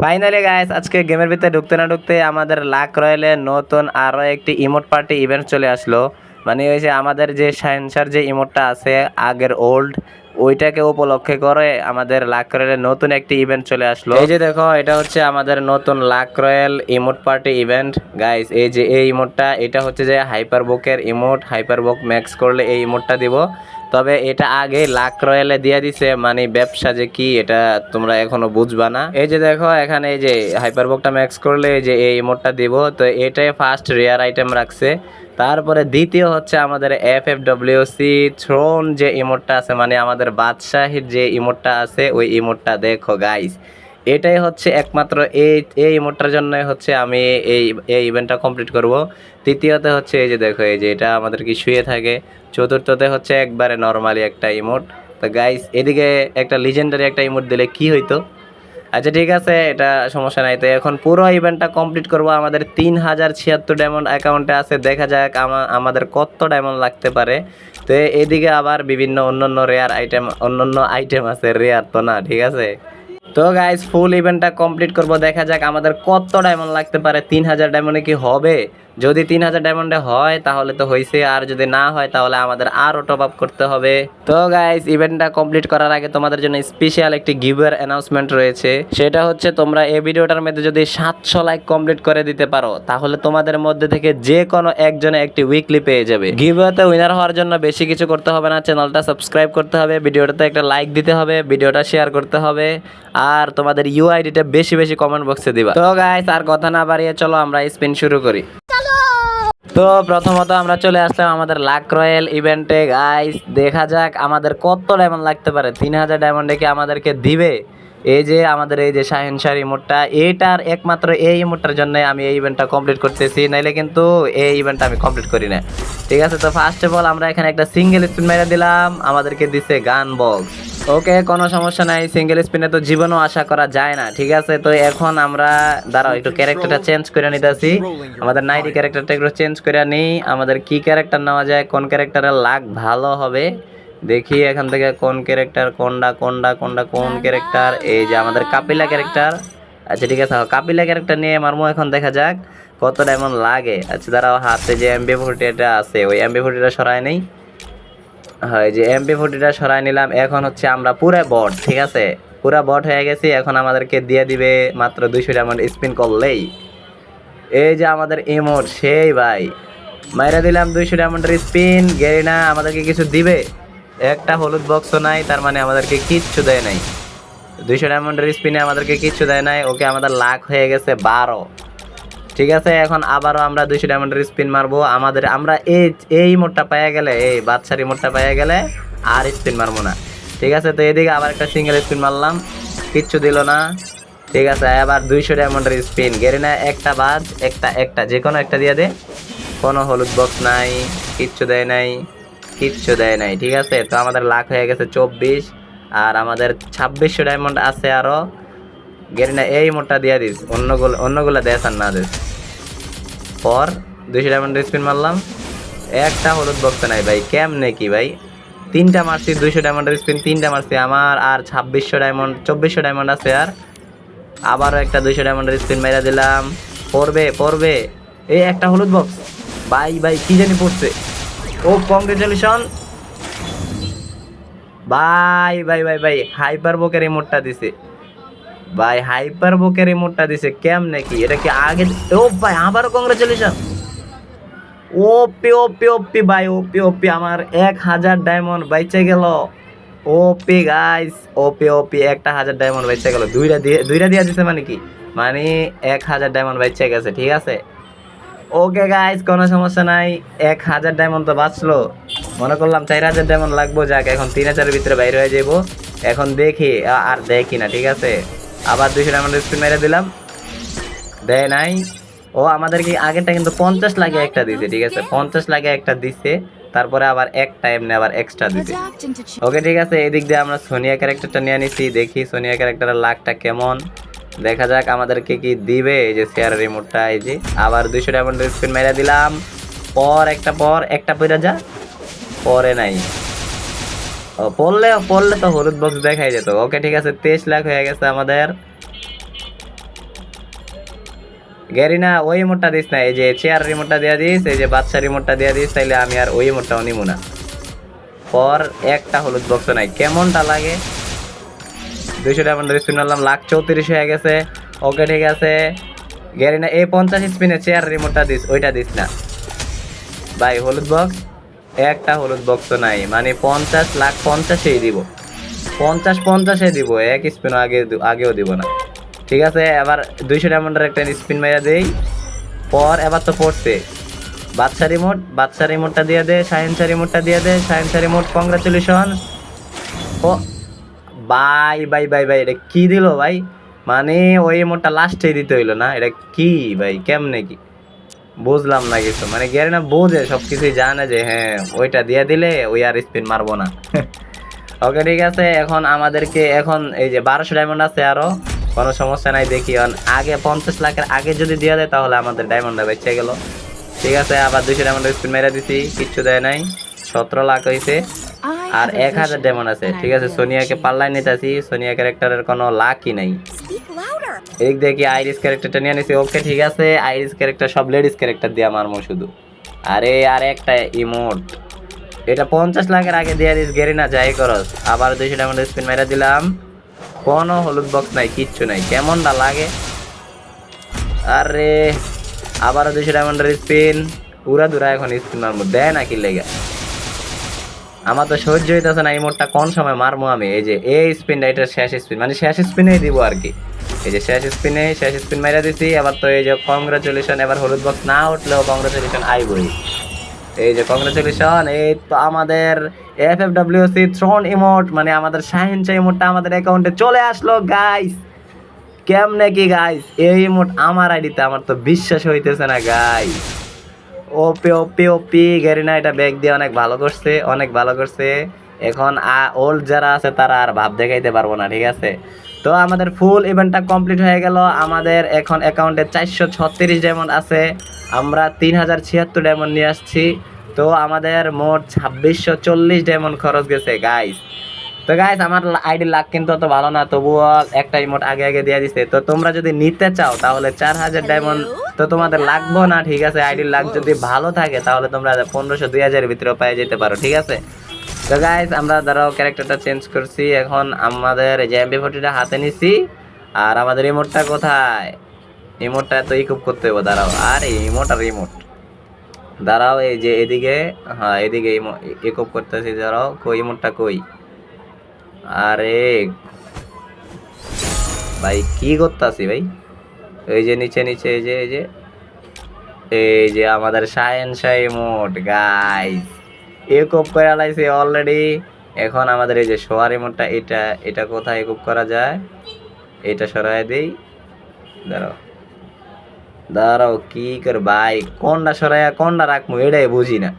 Finally guys আজকে গেমের ভিতরে ঢুকতে না ঢুকতে আমাদের লাক রয়্যালে নতুন আরো একটি ইমোট পার্টি ইভেন্ট চলে আসলো। মানে ওই যে আমাদের যে সায়েন্সার যে ইমোটটা আছে আগের ওল্ড ওইটাকে উপলক্ষে করে আমাদের লাক রয়্যালে নতুন একটি ইভেন্ট চলে আসলো। এই যে দেখো এটা হচ্ছে আমাদের নতুন lakh royal emote party event guys. এই যে এই ইমোটটা এটা হচ্ছে যে হাইপারবুকের ইমোট, হাইপারবুক ম্যাক্স করলে এই ইমোটটা দিব। তবে এটা আগে লাক রয়্যালে দিয়ে দিছে, মানে ব্যবসা যে কি এটা তোমরা এখনো বুঝবা না। এই যে দেখো এখানে এই যে হাইপারবুকটা ম্যাক্স করলে এই যে এই ইমোটটা দিব, তো এটাই ফার্স্ট রেয়ার আইটেম রাখছে। তারপরে দ্বিতীয় হচ্ছে আমাদের FFWC থ্রোন যে ইমোটটা আছে, মানে আমাদের বাদশাহীর যে ইমোটটা আছে ওই ইমোটটা দেখো গাইস। এটাই হচ্ছে একমাত্র এই ইমোটটার জন্যই হচ্ছে আমি এই ইভেন্টটা কমপ্লিট করব। তৃতীয়তে হচ্ছে এই যে দেখো এই যে এটা আমাদের কি শুয়ে থাকে। চতুর্থতে হচ্ছে একবারে নর্মালি একটা ইমোট। তো গাইস এদিকে একটা লিজেন্ডারি একটা ইমোট দিলে কি হইতো। আচ্ছা ঠিক আছে, এটা সমস্যা নাই। তো এখন পুরো ইভেন্টটা কমপ্লিট করব। আমাদের 3076 ডায়মন্ড অ্যাকাউন্টে আছে, দেখা যাক আমাদের কত ডায়মন্ড লাগতে পারে। তো এদিকে আবার বিভিন্ন অন্যান্য রেয়ার আইটেম আছে, রেয়ার তো না, ঠিক আছে। তো গাইস ফুল ইভেন্টটা কমপ্লিট করব, দেখা যাক আমাদের কত ডায়মন্ড লাগতে পারে। 3000 ডায়মন্ডে কি হবে? যদি 3000 ডায়মন্ডে হয় তাহলে তো হয়েছে, আর যদি না হয় তাহলে আমাদের আরও টপ আপ করতে হবে। তো গাইস ইভেন্টটা কমপ্লিট করার আগে তোমাদের জন্য স্পেশাল একটি গিভওয়ে অ্যানাউন্সমেন্ট রয়েছে। সেটা হচ্ছে তোমরা এই ভিডিওটার মধ্যে যদি 700 লাইক কমপ্লিট করে দিতে পারো তাহলে তোমাদের মধ্যে থেকে যে কোনো একজনে একটি উইকলি পেয়ে যাবে। গিভওয়েতে উইনার হওয়ার জন্য বেশি কিছু করতে হবে না, চ্যানেলটা সাবস্ক্রাইব করতে হবে, ভিডিওটাতে একটা লাইক দিতে হবে, ভিডিওটা শেয়ার করতে হবে, আর তোমাদের ইউআইডিটা বেশি বেশি কমেন্ট বক্সে দিবা। তো গাইস আর কথা না বাড়িয়ে চলো আমরা স্পিন শুরু করি। তো প্রথমত আমরা চলে আসলাম আমাদের লাক রয়্যাল ইভেন্টে। গাইস দেখা যাক আমাদের কত ডায়মন্ড লাগতে পারে। 3000 ডায়মন্ডে কি আমাদেরকে দিবে? এই যে আমাদের এই যে শাহেনশার ইমোটটা, এটার একমাত্র এই ইমোটটার জন্য আমি এই ইভেন্টটা কমপ্লিট করতেছি, নাইলে কিন্তু এই ইভেন্টটা আমি কমপ্লিট করি না। ঠিক আছে, তো ফার্স্ট অফ অল আমরা এখানে একটা সিঙ্গেল স্পিন মেরে দিলাম, আমাদেরকে দিছে গান বক্স। ওকে কোনো সমস্যা নাই, সিঙ্গেল স্পিনে তো জীবনও আশা করা যায় না। ঠিক আছে, তো এখন আমরা দাঁড়াও একটু ক্যারেক্টারটা চেঞ্জ করে নিতেছি। আমাদের নাইটি ক্যারেক্টারটা একটু চেঞ্জ করে নিই। আমাদের কি ক্যারেক্টার নেওয়া যায়, কোন ক্যারেক্টারের লাক ভালো হবে দেখি এখান থেকে। কোন ক্যারেক্টার কোন ক্যারেক্টার? এই যে আমাদের কাপিলা ক্যারেক্টার। আচ্ছা ঠিক আছে, কাপিলা ক্যারেক্টার নিয়ে মারমো এখন, দেখা যাক কত ডায়মন্ড লাগে। আচ্ছা দাঁড়াও, হাতে যে MP40টা আছে ওই MP40টা সরাই নেই। হয় যে MP40টা সরাই নিলাম। এখন হচ্ছে আমরা পুরো বট, ঠিক আছে পুরো বট হয়ে গেছি। এখন আমাদেরকে দিয়ে দিবে মাত্র 200 ডায়মন্ড স্পিন করলেই। এই যে আমাদের ইমোট সেই ভাই, মাইরা দিলাম 200 ডায়মন্ডের স্পিন। গেরিনা আমাদেরকে কিছু দিবে? একটা হলুদ বক্সও নাই, তার মানে আমাদেরকে কিচ্ছু দেয় নাই। 200 ডায়মন্ডের স্পিনে আমাদেরকে কিচ্ছু দেয় নাই। ওকে আমাদের লাখ হয়ে গেছে 12। ঠিক আছে, এখন আবারও আমরা 200 ডায়মন্ডের স্পিন মারবো। আমরা এই মোডটা পাইয়া গেলে, এই বাদশার মোডটা পাইয়া গেলে আর স্পিন মারবো না। ঠিক আছে, তো এদিকে আবার একটা সিঙ্গেল স্পিন মারলাম, কিচ্ছু দিল না। ঠিক আছে, আবার 200 ডায়মন্ডের স্পিন। গেরিনা একটা বাদ, একটা যে কোনো একটা দিয়ে দে। কোনো হলুদ বক্স নাই, কিচ্ছু দেয় নাই। ঠিক আছে, তো আমাদের লাখ হয়ে গেছে 24, আর আমাদের 2600 ডায়মন্ড আছে আরো। গেরিনা এই মোডটা দিয়ে দিস, অন্যগুলো দেশ আর না দেশ। পর 200 ডায়মন্ড স্পিন মারলাম, একটা হলুদ বক্স নাই ভাই। কেমনে কি ভাই, 3টা মারছি 200 ডায়মন্ডের স্পিন, 3টা মারছি। আমার আর 2400 ডায়মন্ড আছে। আর আবারও একটা 200 ডায়মন্ডের স্পিন মেরা দিলাম। পড়বে এই একটা হলুদ বক্স। ভাই কি জানি পড়ছে। ও কংগ্রেচুলেশন ভাই হাইপার বুকের ইমোটটা দিছে ভাই, হাইপার বুকের ইমোটটা দিছে। কেমনে কি এটা কি আগে? ও ভাই আবারও কংগ্রেচুলেশন। ওপি ভাই, ওপি আমার 1000 ডায়মন্ড বাইচে গেল। ওপি গাইস, ওপি 1000 ডায়মন্ড বাইচে গেল। দুইটা দিয়ে দিছে, মানে কি, মানে 1000 ডায়মন্ড বাইচে গেছে। ঠিক আছে ওকে গাইস, কোনো সমস্যা নাই। 1000 ডায়মন্ড তো বাঁচলো। মনে করলাম 4000 ডায়মন্ড লাগবো। যাক, এখন 3000-এর ভিতরে বাইরে হয়ে যাবো। এখন দেখি আর দেখি না। ঠিক আছে, আবার 200 ডায়মন্ড স্পিন মেরে দিলাম, দেয় নাই। ও আমাদের কি আগেরটা কিন্তু 50 লাগে একটা দিছে। ঠিক আছে, 50 লাগে একটা দিছে, তারপরে আবার একটা এমনি আবার এক্সট্রা দিছে। ওকে ঠিক আছে, এদিক দিয়ে আমরা সোনিয়া ক্যারেক্টারটা নিয়ে নিছি। দেখি সোনিয়া ক্যারেক্টারের লাকটা কেমন, দেখা যাক আমাদেরকে কি দিবে। এই যে শেয়ারের রিমোটটা, এই যে আবার 200 ডায়মন্ড স্পিন মেরে দিলাম। পর একটা পড়ে যা, পরে নাই। ও পড়লে তো হলুদ বক্স দেখাই যেত। ওকে ঠিক আছে, 23 লাখ হয়ে গেছে আমাদের। গেরিনা ওই ইমোটটা দিস না, এই যে চেয়ার রিমোটটা দিয়ে দিস, এই যে বাচ্চা রিমোটটা দিয়ে দিস, তাইলে আমি আর ওই ইমোটটাও নিব না। পর একটা হলুদ বক্স নাই, কেমনটা লাগে। 200 ডায়মন্ড স্পিন মারলাম, লাখ 34 হয়ে গেছে। ওকে ঠিক আছে, গেরিনা এই 50 স্পিনে চেয়ার রিমোটটা দিস, ওইটা দিস না ভাই। হলুদ বক্স একটা হলুদ বক্স নাই, মানে 50 লাখ 50-এই দিব, 50-50-এ দিব, এক স্পিন আগেও দিব না। ঠিক আছে, এবার 200 ডায়মন্ডের একটা স্পিন মাইরা দেই। পর এবার তো পড়ছে বাচ্চা রিমোটটা দিয়ে দে, সায়েন্সা রিমোটটা দিয়ে দে, সায়েন্সা রিমোট, কংগ্রাচুলেশন। ও বাই বাই বাই ভাই, এটা কি দিল ভাই? মানে ওই রিমোটটা লাস্টে দিতে হইলো না, এটা কি ভাই, কেমনে কি বুঝলাম না কিছু। মানে গ্যারেনা বোঝে, সবকিছুই জানে যে হ্যাঁ ওইটা দিয়ে দিলে ওই আর স্পিন মারবো না। ওকে ঠিক আছে, এখন আমাদেরকে এখন এই যে 1200 ডায়মন্ড আছে, আরো কোনো সমস্যা নাই। দেখি আগে 50 লাখের আগে যদি দেওয়া যায় তাহলে আমাদের ডায়মন্ডটা বেঁচে গেল। ঠিক আছে, আবার 200 ডায়মন্ড স্পিন মেরে দিছি, কিচ্ছু দেয় নাই। 17 লাখ হয়েছে, আর 1000 ডায়মন্ড আছে। ঠিক আছে, সোনিয়াকে পাল্লায় নিতেছি, সোনিয়া ক্যারেক্টারের কোনো লাকই নাই। এদিক দেখি আইরিস ক্যারেক্টারটা নিয়ে নিছি। ওকে ঠিক আছে, আইরিস ক্যারেক্টার সব লেডিস ক্যারেক্টার দিয়ে মারমো শুধু। আরে আর একটা ইমোট, এটা 50 লাখের আগে দিয়ে দিস গেরিনা, যাই করস। আবার 200 ডায়মন্ড স্পিন মেরে দিলাম, কোনো হলুদ বক্স নাই, কিচ্ছু নাই, কেমনটা লাগে। আরে আবারও 200 ডায়মন্ডের স্পিন, উড়া দুরা এখন স্পিন মারবো, দেয় না কি লেগে। আমার তো সহ্য হইতেছে না, এই মোটটা কোন সময় মারবো আমি। এই যে এই স্পিনটা, এটা শেষ স্পিন, মানে শেষ স্পিনেই দিব আর কি। এই যে শেষ স্পিন মাইরা দিছি। এবার তো এই যে কংগ্রাচুলেশন, এবার হলুদ বক্স না উঠলেও কংগ্রাচুলেশন আইবই। এই যে কংগ্রাচুলেশন, এই তো আমাদের FFWC থ্রোন ইমোট, মানে আমাদের শাহিনশা ইমোটটা আমাদের অ্যাকাউন্টে চলে আসলো গাইস। কেমনে কি গাইস, এই ইমোট আমার আইডিতে, আমার তো বিশ্বাস হইতেছে না গাইস। ওপি ওপি ওপি গেরিনা এটা ব্যাগ দিয়ে অনেক ভালো করছে, অনেক ভালো করছে। এখন ওল্ড যারা আছে তারা আর ভাব দেখাইতে পারবো না। ঠিক আছে, তো আমাদের ফুল ইভেন্টটা কমপ্লিট হয়ে গেল। আমাদের এখন অ্যাকাউন্টে 436 ডায়মন্ড আছে, আমরা 3076 ডায়মন্ড নিয়ে আসছি। তো আমাদের মোট 2640 ডায়মন্ড খরচ গেছে গাইস। তো গাইস আমার আইডি লাক কিন্তু অত ভালো না, তবুও একটা ইমোট আগে আগে দিয়ে দিছে। তো তোমরা যদি নিতে চাও তাহলে 4000 ডায়মন্ড তো তোমাদের লাগবে না। ঠিক আছে, আইডির লাক যদি ভালো থাকে তাহলে তোমরা 1500 2000 ভিতরে পেয়ে যেতে পারো। ঠিক আছে, তো গাইস আমরা দাঁড়াও ক্যারেক্টারটা চেঞ্জ করছি, এখন আমাদের যে MP40টা হাতে নিছি। আর আমাদের ইমোটটা কোথায়? ইমোটটা তো ইকুপ করতে হবে, দাঁড়াও। আর ইমোট আর ইমোট দাঁড়াও, এই যে এদিকে, হ্যাঁ এদিকে ইকুপ করতেছি, দাঁড়াও। কই ইমোটটা কই? আরে ভাই কি করতেছি ভাই? এই যে নিচে নিচে, এই যে আমাদের শাহেনশাহ ইমোট গাইস, ইকুপ করে লাইছে অলরেডি। এখন আমাদের এই যে শোয়ার ইমোটটা, এটা কোথায় ইকুপ করা যায়? এটা সরাই দেই, দাঁড়াও দাঁড়াও, কি কর ভাই, কোনটা সরাইয়া কোনটা রাখবো এটাই বুঝি না।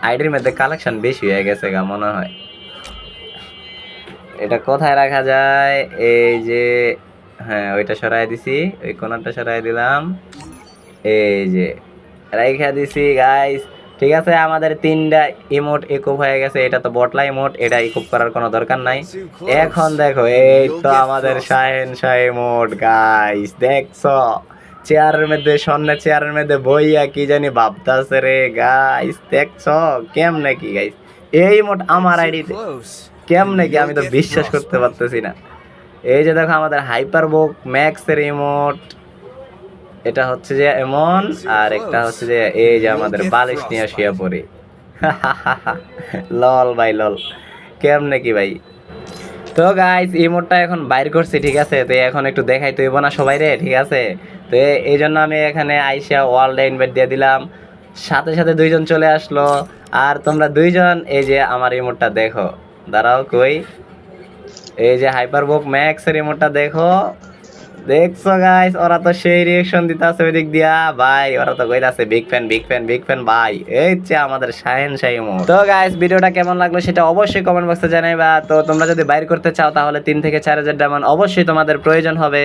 আইডির মধ্যে কালেকশন বেশি হয়ে গেছে গা মনে হয়। এটা কোথায় রাখা যায়? এই যে, হ্যাঁ ওইটা সরাই দিছি, ওই কোণাটা সরাই দিলাম, এই যে রাইখা দিছি গাইস। ঠিক আছে, আমাদের 3টা ইমোট ইকুপ হয়ে গেছে। এটা তো বটলা ইমোট, এটা ইকুপ করার কোনো দরকার নাই। এখন দেখো, এই তো আমাদের শাহেনশাহ ইমোট গাইস, দেখছো চেয়ারের মধ্যে, সামনে চেয়ারের মধ্যে বইয়া কি জানি ভাবতাছে রে গাইস, দেখছো কেমনে কি গাইস, এই ইমোট আমার আইডিতে কেমনে কি, আমি তো বিশ্বাস করতে পারতেছি না। এই যে দেখো আমাদের হাইপারবুক ম্যাক্সের ইমোট, এটা হচ্ছে যে এমন, আর একটা হচ্ছে যে এই যে আমাদের বালিশ নিয়ে শুয়ে পড়ি। লল ভাই লল, কেমনে কি ভাই। তো গাইস ইমোটটা এখন বাইর করছি। ঠিক আছে, তো এখন একটু দেখাই তো না সবাই রে। ঠিক আছে, তো এই জন্য আমি এখানে আইসা ওয়ার্ল্ডে ইনভাইট দিয়ে দিলাম, সাথে সাথে 2জন চলে আসলো। আর তোমরা 2জন এই যে আমার ইমোটটা দেখো, দাঁড়াও কই, এই যে হাইপারবুক ম্যাক্সের ইমোটটা দেখো, দেখছো গাইস, ওরা তো সেই রিঅ্যাকশন দিতেছে ওই দিক দিয়া ভাই, ওরা তো কইতাছে big fan big fan big fan ভাই। এই যে আমাদের শাহেনশাহ ইমোট। তো গাইস ভিডিওটা কেমন লাগলো সেটা অবশ্যই কমেন্ট বক্সে জানাইবা। তো তোমরা যদি বাইর করতে চাও তাহলে 3 থেকে 4000 ডায়মন্ড অবশ্যই তোমাদের প্রয়োজন হবে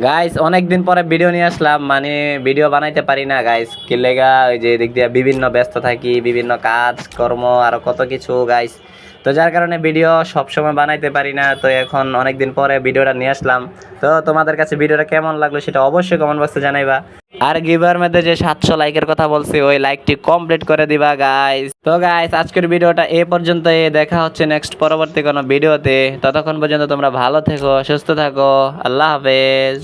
গাইস। অনেকদিন পরে ভিডিও নিয়ে আসলাম, মানে ভিডিও বানাইতে পারি না গাইস, কি লেগা, ওই যে দিক দিয়া বিভিন্ন ব্যস্ত থাকি, বিভিন্ন কাজ কর্ম আর কত কিছু গাইস। তো যার কারণে ভিডিও সবসময় বানাইতে পারি না। তো এখন অনেক দিন পরে ভিডিওটা নিয়ে আসলাম। তো তোমাদের কাছে ভিডিওটা কেমন লাগলো সেটা অবশ্যই কমেন্ট বক্সে জানাইবা। আর গিভার মধ্যে যে 700 লাইকের কথা বলছি ওই লাইকটি কমপ্লিট করে দিবা গাইস। তো গাইস আজকের ভিডিওটা এই পর্যন্তই, দেখা হচ্ছে নেক্সট পরবর্তী কোনো ভিডিওতে। ততক্ষণ পর্যন্ত তোমরা ভালো থেকো, সুস্থ থাকো, আল্লাহ হাফেজ।